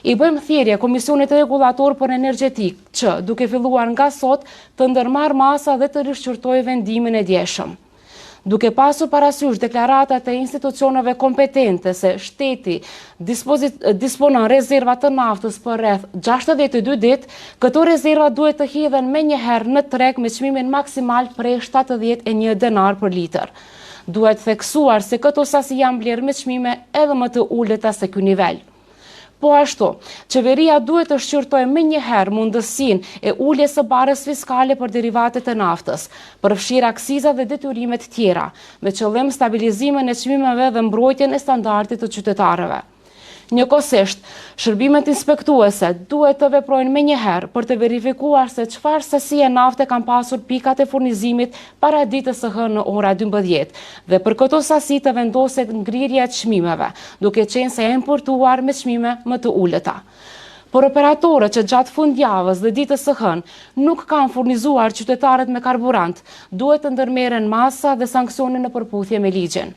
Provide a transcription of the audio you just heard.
I bëjmë thirrje Komisionit Rregullator për Energjetik që, duke filluar nga sot, të ndërmarrë masa dhe të rishqyrtojë vendimin e djeshëm. Duke pasur parasysh deklaratat e institucioneve kompetente se shteti disponon rezerva të naftës për rreth 62 ditë, këto rezerva duhet të hidhen menjëherë në treg me çmimin maksimal prej 71 denar për litër. Duhet theksuar se këto sasi janë blerë me çmime edhe më të ulëta se ky nivel. Po ashtu, qeveria duhet të shqyrtojë menjëherë mundësinë e uljes së barës fiskale për derivatet e naftës, përfshirë aksiza dhe detyrimet tjera, me qëllim stabilizimin e çmimeve dhe mbrojtjen e standardit të qytetarëve. Njëkohësisht, shërbimet inspektuese duhet të veprojnë menjëherë për të verifikuar se çfarë sasie nafte kanë pasur pikat e furnizimit para ditës së hënë në ora 12 dhe për këto sasi të vendoset ngrirja e çmimeve, duke qenë se janë importuar me çmime më të ulëta. Por operatorët që gjatë fundjavës dhe ditës së hënë nuk kanë furnizuar qytetarët me karburant, duhet të ndërmerren masa dhe sanksione në përputhje me ligjin.